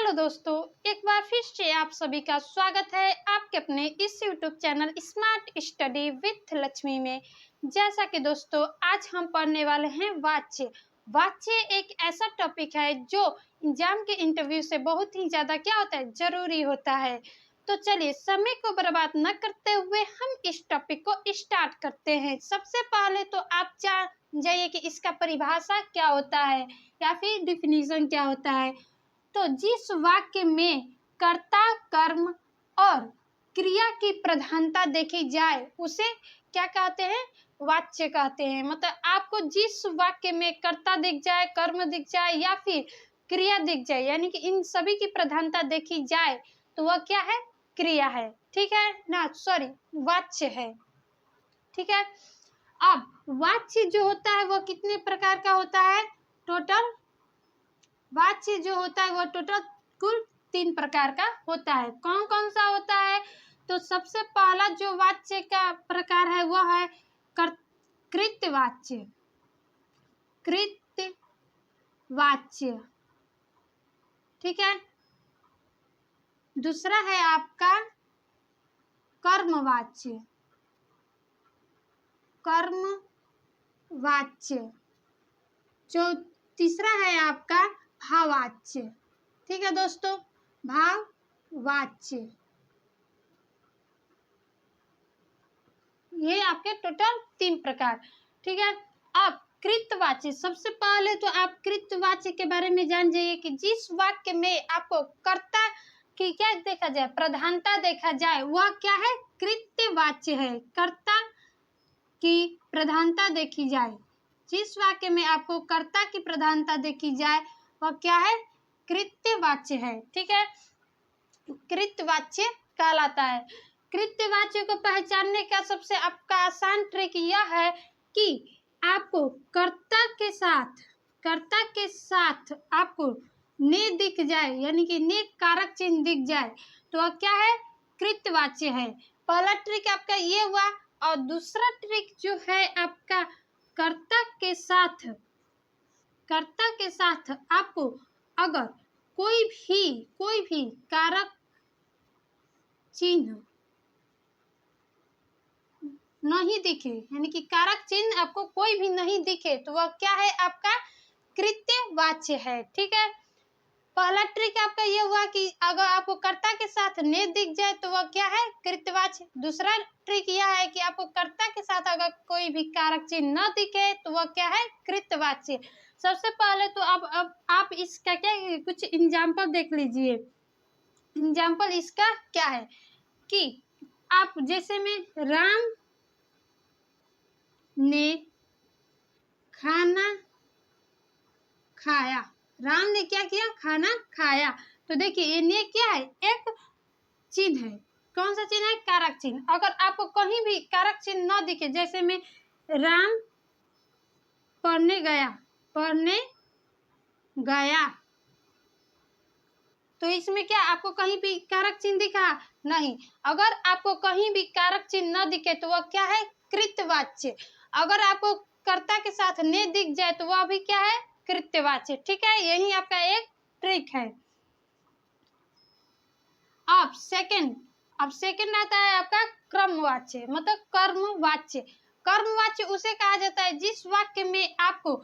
Hello दोस्तों, एक बार फिर से आप सभी का स्वागत है आपके अपने इस YouTube channel smart study with Lakshmi में। जैसा कि दोस्तों आज हम पढ़ने वाले हैं वाच्य। वाच्य एक ऐसा टॉपिक है जो एग्जाम के इंटरव्यू से बहुत ही ज़्यादा क्या होता है, जरूरी होता है। तो चलिए समय को बर्बाद न करते हुए हम इस टॉपिक को स्टार्ट करते हैं। सबसे पहले तो आप जान जाइए कि इसका परिभाषा क्या होता है या फिर डिफिनीशन क्या होता है। तो जिस वाक्य में कर्ता, कर्म और क्रिया की प्रधानता देखी जाए उसे क्या कहते हैं, वाच्य कहते हैं। मतलब आपको जिस वाक्य में कर्ता दिख जाए, कर्म दिख जाए या फिर क्रिया दिख जाए, यानी कि इन सभी की प्रधानता देखी जाए तो वह क्या है, क्रिया है। ठीक है ना, सॉरी वाच्य है। ठीक है, अब वाच्य जो होता है वह कितने प्रकार का होता है, टोटल वाच्य जो होता है वह टोटल कुल 3 प्रकार का होता है। कौन कौन सा होता है, तो सबसे पहला जो वाच्य का प्रकार है वह है कृत्यवाच्य। कृत्यवाच्य, ठीक है। दूसरा है आपका कर्मवाच्य, कर्मवाच्य। जो तीसरा है आपका भाववाच्य। ठीक है दोस्तों, भाववाच्य। ये आपके टोटल 3 प्रकार। ठीक है, अब कृत्यवाच्य, सबसे पहले तो आप कृत्यवाच्य के बारे में जान जाइए कि जिस वाक्य में आपको कर्ता की क्या देखा जाए, प्रधानता देखा जाए, वह क्या है, कृत्यवाच्य है। कर्ता की प्रधानता देखी जाए, जिस वाक्य में आपको कर्ता की प्रधानता देखी जाए वह क्या है, कृत्यवाच्य है। ठीक है, कृत्यवाच्य कहलाता है। कृत्यवाच्य को पहचानने का सबसे आपका आसान ट्रिक यह है कि आपको कर्ता के साथ आपको ने दिख जाए, यानी कि ने कारक चिन्ह दिख जाए तो वह क्या है, कृत्यवाच्य है। पहला ट्रिक आपका ये हुआ। और दूसरा ट्रिक जो है आपका कर्ता के साथ आपको अगर कोई भी कारक चिन्ह नहीं दिखे, यानी कि कारक चिन्ह आपको कोई भी नहीं दिखे तो वह क्या है, आपका कृत्यवाच्य है। ठीक है, पहला ट्रिक आपका ये हुआ कि अगर आपको कर्ता के साथ ने दिख जाए तो वह क्या है, कृत्यवाच्य। दूसरा ट्रिक यह है कि आपको कर्ता के साथ अगर कोई भी कारक चिन्ह न दिखे तो वह क्या है, कृत्यवाच्य। सबसे पहले तो अब आप इसका क्या कुछ एग्जाम्पल देख लीजिए। एग्जाम्पल इसका क्या है कि आप जैसे में राम ने खाना खाया, राम ने क्या किया, खाना खाया। तो देखिए ये ने क्या है, एक चिन्ह है। कौन सा चिन्ह है, कारक चिन्ह। अगर आपको कहीं भी कारक चिन्ह न दिखे, जैसे में राम पढ़ने गया तो इसमें क्या आपको कहीं भी कारक चिन्ह दिखा, नहीं। अगर आपको कहीं भी कारक चिन्ह न दिखे तो वह क्या है, कृत्यवाच्य। अगर आपको कर्ता के साथ ने दिख जाए तो वह भी क्या है, कृत्यवाच्य। ठीक है, यही आपका एक ट्रिक है। अब सेकंड आता है आपका क्रमवाच्य, मतलब कर्मवाच्य। कर्मवाच्य उसे कहा जाता है जिस वाक्य में आपको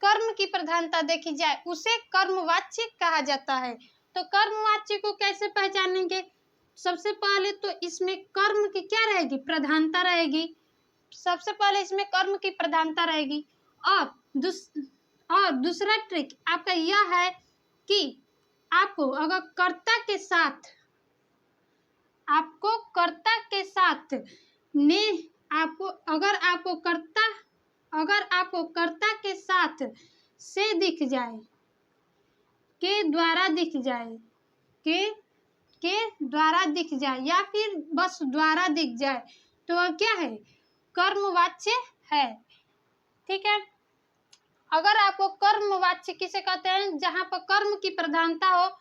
कर्म की प्रधानता देखी जाए उसे कर्मवाच्य कहा जाता है। तो कर्मवाच्य को कैसे पहचानेंगे, सबसे पहले तो इसमें कर्म की क्या रहेगी, प्रधानता रहेगी। सबसे पहले इसमें कर्म की प्रधानता रहेगी। और दूसरा ट्रिक आपका यह है कि आपको अगर कर्ता के साथ ने अगर आपको कर्ता के साथ से दिख जाए, के द्वारा दिख जाए, के द्वारा दिख जाए या फिर बस द्वारा दिख जाए तो वह क्या है, कर्मवाच्य है। ठीक है, अगर आपको कर्मवाच्य किसे कहते हैं, जहां पर कर्म की प्रधानता हो।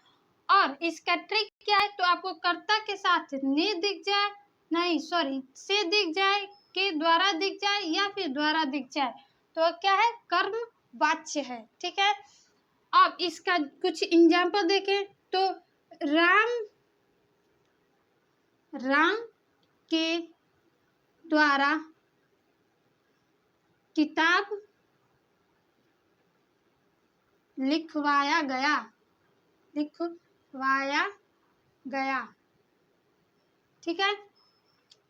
और इसका ट्रिक क्या है, तो आपको कर्ता के साथ ने दिख जाए, नहीं सॉरी से दिख जाए, के द्वारा दिख जाए या फिर द्वारा दिख जाए तो क्या है, कर्मवाच्य है। ठीक है, अब इसका कुछ एग्जाम्पल देखें तो राम के द्वारा किताब लिखवाया गया। ठीक है,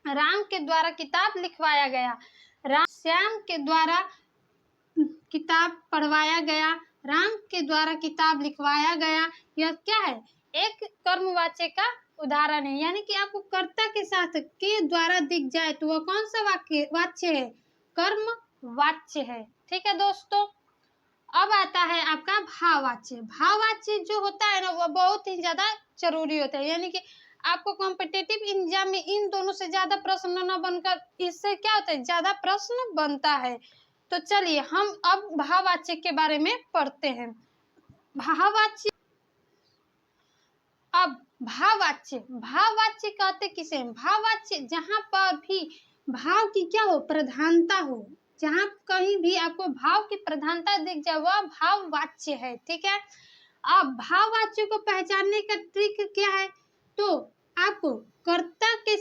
राम के द्वारा किताब लिखवाया गया। श्याम के द्वारा किताब पढ़वाया गया। राम के द्वारा किताब लिखवाया गया। यह क्या है? एक कर्मवाच्य का उदाहरण है, यानी कि आपको कर्ता के साथ के द्वारा दिख जाए तो वह कौन सा वाच्य है? कर्म वाच्य है। ठीक है दोस्तों, अब आता है आपका भाववाच्य। भाववाच्य जो होता है ना, वह बहुत ही ज्यादा जरूरी होता है, यानी कि आपको कॉम्पिटिटिव एग्जाम में इन दोनों से ज्यादा प्रश्न न बनकर इससे क्या होता है, ज्यादा प्रश्न बनता है। तो चलिए हम अब भाववाच्य के बारे में पढ़ते हैं। भाववाच्य, अब भाववाच्य कहते किसे? भाववाच्य जहां पर भी भाव की क्या हो, प्रधानता हो, जहां कहीं भी आपको भाव की प्रधानता दिख जाए वह भाववाच्य है। ठीक है, अब भाववाच्य को पहचानने का ट्रिक क्या है? तो आपको कर्ता के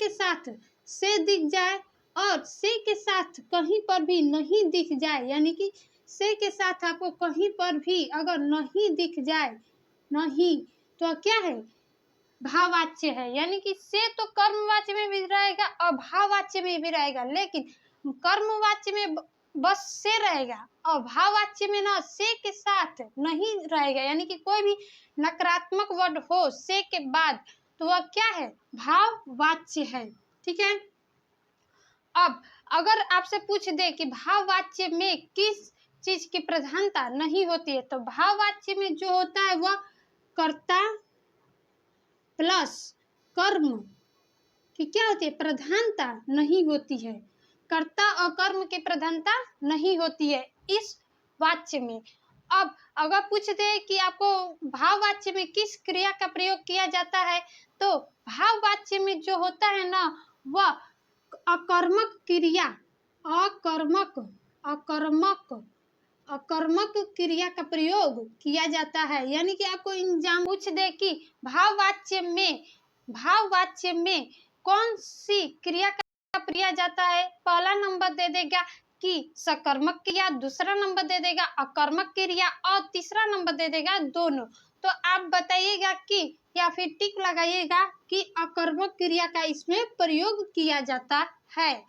साथ से दिख जाए और से के साथ कहीं पर भी नहीं दिख जाए, यानी कि से के साथ आपको कहीं पर भी अगर नहीं दिख जाए, नहीं, तो क्या है? भाववाच्य है। यानी कि से तो कर्मवाच्य में भी रहेगा और भाववाच्य में भी रहेगा, लेकिन कर्मवाच्य में बस से रहेगा और भाववाच्य में ना से के साथ नहीं रहेगा, यानी कि कोई भी नकारात्मक वर्ड हो से के बाद तो वह क्या है? भाववाच्य है। ठीक है, अब अगर आपसे पूछ दे कि भाववाच्य में किस चीज की प्रधानता नहीं होती है, तो भाववाच्य में जो होता है वह कर्ता प्लस कर्म की क्या होती है? प्रधानता नहीं होती है। कर्ता और कर्म की प्रधानता नहीं होती है इस वाच्य में। अब अगर पूछ दे कि आपको भाववाच्य में किस क्रिया का प्रयोग किया जाता है, तो भाववाच्य में जो होता है ना, वह अकर्मक क्रिया, अकर्मक क्रिया का प्रयोग किया जाता है। यानी कि आपको एग्जाम पूछ दे कि भाववाच्य में कौन सी क्रिया का किया जाता है, पहला नंबर दे देगा कि सकर्मक क्रिया, दूसरा नंबर दे देगा अकर्मक क्रिया और तीसरा नंबर दे देगा दोनों। तो आप बताइएगा कि या फिर टिक लगाइएगा कि अकर्मक क्रिया का इसमें प्रयोग किया जाता है।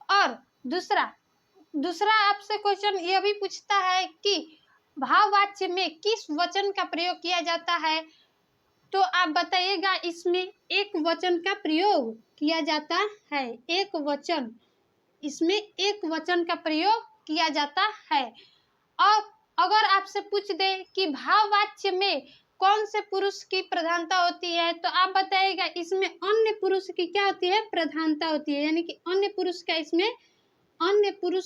और दूसरा आपसे क्वेश्चन यह भी पूछता है कि भाववाच्य में किस वचन का प्रयोग किया जाता है, तो आप बताइएगा इसमें एक वचन का प्रयोग किया जाता है। इसमें एक वचन का प्रयोग किया जाता है। और अगर आपसे पूछ दे कि भाववाच्य में कौन से पुरुष की प्रधानता होती है, तो आप बताइएगा इसमें अन्य पुरुष की क्या होती है? प्रधानता होती है, यानी कि अन्य पुरुष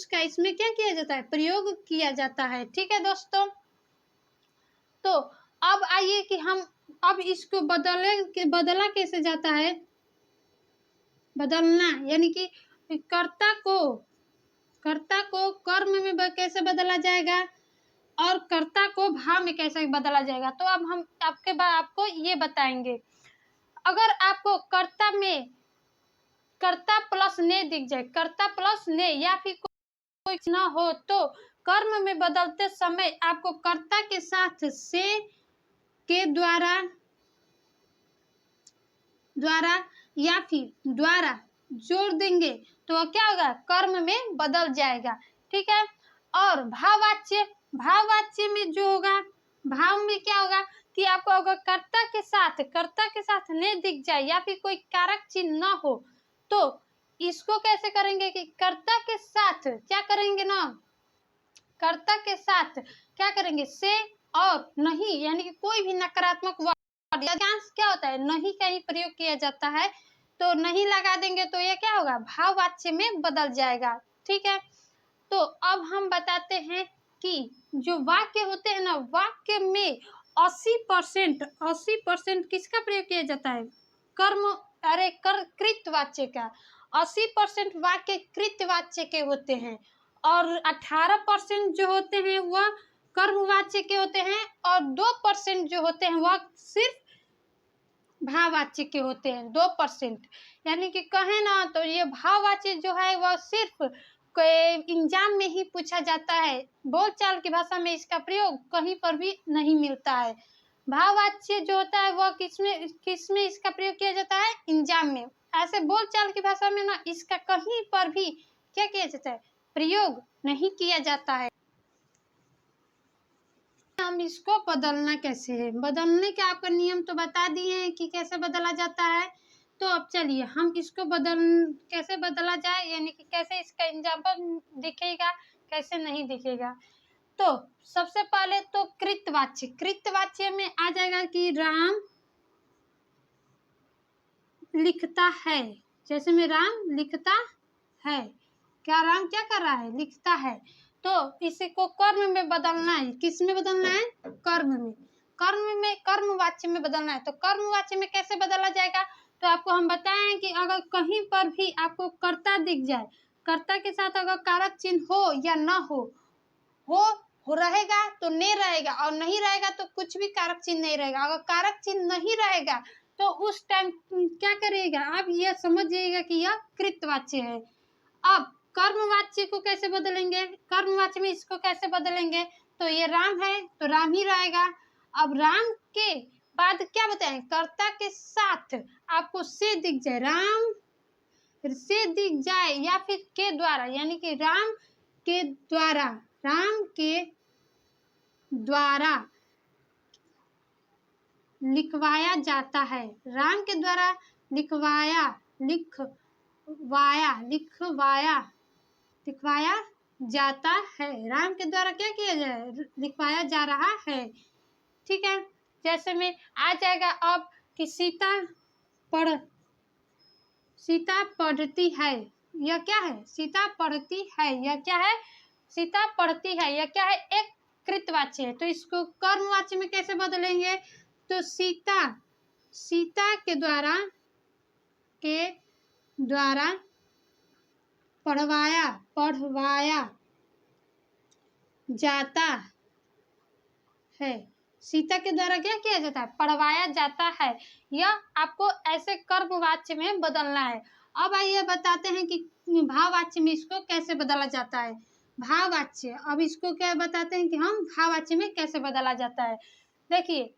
का इसमें क्या किया जाता है? प्रयोग किया जाता है। ठीक है दोस्तों, तो अब आइए कि हम अब इसको बदला कैसे जाता है? बदलना, यानी कि कर्ता को कर्म में कैसे बदला जाएगा और कर्ता को भाव में कैसे बदला जाएगा। तो अब हम आपको ये बताएंगे। अगर आपको कर्ता प्लस ने दिख जाए, कर्ता प्लस ने या फिर कोई ना हो, तो कर्म में बदलते समय आपको कर्ता के साथ से के द्वारा या फिर द्वारा जोड़ देंगे तो क्या होगा? कर्म में बदल जाएगा। ठीक है, और भाववाच्य में जो होगा, भाव में क्या होगा कि आपको अगर कर्ता के साथ ने दिख जाए या फिर कोई कारक चिन्ह ना हो, तो इसको कैसे करेंगे कि कर्ता के साथ क्या करेंगे ना, कर्ता के साथ क्या करेंगे? से और नहीं, यानी कि कोई भी नकारात्मक वर्ड क्या होता है? नहीं का ही प्रयोग किया जाता है, तो नहीं लगा देंगे तो ये क्या होगा? भाववाच्य में बदल जाएगा। ठीक है, तो अब हम बताते हैं कि जो वाक्य होते हैं ना, वाक्य में 80% किसका प्रयोग किया जाता है? कृतवाच्य का। 80% वाक्य कृतवाच्य के होते हैं और 18% जो होते हैं वह कर्मवाच्य के होते हैं और 2% जो होते हैं वह सिर्फ भाववाच्य के होते हैं। 2% यानी कि कहें ना तो ये भाववाच्य जो है वह सिर्फ एग्जाम में ही पूछा जाता है, बोलचाल की भाषा में इसका प्रयोग कहीं पर भी नहीं मिलता है। भाववाच्य जो होता है वह किसमें इसका प्रयोग किया जाता है, एग्जाम में। ऐसे बोलचाल की भाषा में ना इसका कहीं पर भी क्या किया जाता है, प्रयोग नहीं किया जाता है। हम इसको बदलना कैसे है, बदलने के आपका नियम तो बता दिए हैं कि कैसे बदला जाता है। तो अब चलिए हम इसको कैसे बदला जाए, यानी कि कैसे इसका एग्जाम्पल दिखेगा, कैसे नहीं दिखेगा। तो सबसे पहले तो कृतवाच्य में आ जाएगा कि राम लिखता है। जैसे में राम लिखता है, क्या राम क्या कर रहा है, लिखता है। तो इसी को कर्म में बदलना है। किस में बदलना है, कर्म में। कर्मवाच्य में बदलना है। तो कर्मवाच्य में कैसे बदला जाएगा, तो आपको हम बताएं कि अगर कहीं पर भी आपको कर्ता दिख जाए, कर्ता के साथ अगर कारक चिन्ह हो या ना हो रहेगा तो ने रहेगा, और नहीं रहेगा तो कुछ भी कारक चिन्ह नहीं रहेगा। अगर कारक चिन्ह नहीं रहेगा तो उस टाइम क्या करिएगा, आप यह समझ जाइएगा कि यह कृतवाच्य है। अब कर्मवाच्य को कैसे बदलेंगे, कर्मवाच्य में इसको कैसे बदलेंगे, तो ये राम है तो राम ही रहेगा। अब राम के बाद क्या बताएं, कर्ता के साथ आपको से दिख जाए, राम से दिख जाए, या फिर के द्वारा, यानी कि राम के द्वारा लिखवाया जाता है। राम के द्वारा लिखवाया जाता है। राम के द्वारा क्या किया जाए, लिखवाया जा रहा है। ठीक है, जैसे में आ जाएगा अब कि सीता पढ़ती है, यह क्या है, सीता पढ़ती है, यह क्या है, सीता पढ़ती है, यह क्या है, एक कृतवाच्य है। तो इसको कर्मवाच्य में कैसे बदलेंगे, तो सीता के द्वारा पढ़वाया जाता है। सीता के द्वारा क्या किया जाता है, पढ़वाया जाता है। यह आपको ऐसे कर्मवाच्य में बदलना है। अब आइए बताते हैं कि भाववाच्य में इसको कैसे बदला जाता है। भाववाच्य, अब इसको क्या बताते हैं कि हम भाववाच्य में कैसे बदला जाता है। देखिए,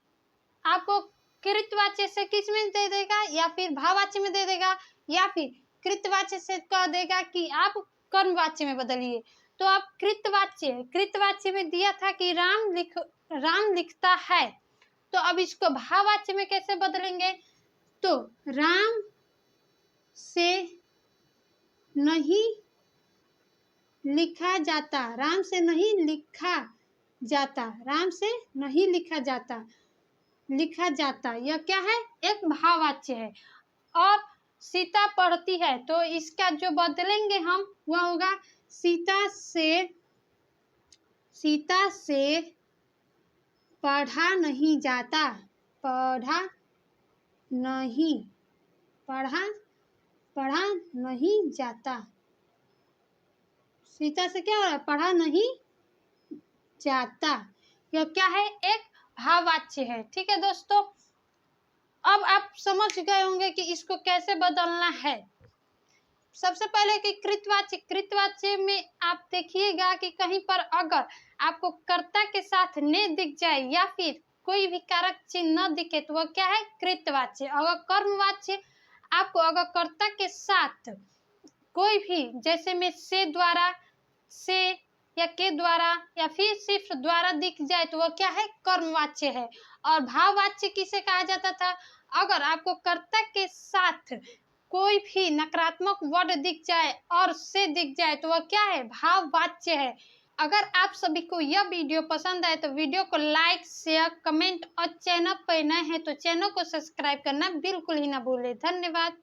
आपको कृतवाच्य से किस में दे देगा, या फिर भाववाच्य में दे देगा, या फिर कृतवाच्य से कह देगा कि आप कर्मवाच्य में बदलिए। तो आप कृतवाच्य में दिया था कि राम लिखता है, तो अब इसको भाववाच्य में कैसे बदलेंगे, तो राम से नहीं लिखा जाता, राम से नहीं लिखा जाता, यह क्या है, एक भाववाच्य है। और सीता पढ़ती है, तो इसका जो बदलेंगे हम वह होगा सीता से पढ़ा नहीं जाता, पढ़ा नहीं जाता। सीता से क्या हो रहा है, पढ़ा नहीं जाता, यह क्या है, एक भाववाच्य है। ठीक है दोस्तों, अब आप समझ गए होंगे कि इसको कैसे बदलना है। सबसे पहले कि कृतवाच्य में आप देखिएगा कि कहीं पर अगर आपको कर्ता के साथ ने दिख जाए या फिर कोई भी कारक चिन्ह न दिखे तो वह क्या है, कृतवाच्य। अगर कर्मवाच्य आपको अगर कर्ता के साथ कोई भी, जैसे में से या के द्वारा या फिर सिर्फ द्वारा दिख जाए तो वह क्या है, कर्मवाच्य है। और भाववाच्य किसे कहा जाता था, अगर आपको कर्ता के साथ कोई भी नकारात्मक वर्ड दिख जाए और से दिख जाए तो वह क्या है, भाववाच्य है। अगर आप सभी को यह वीडियो पसंद आए तो वीडियो को लाइक, शेयर, कमेंट और चैनल पर नए हैं तो चैनल को सब्सक्राइब करना बिल्कुल ही ना भूलें। धन्यवाद।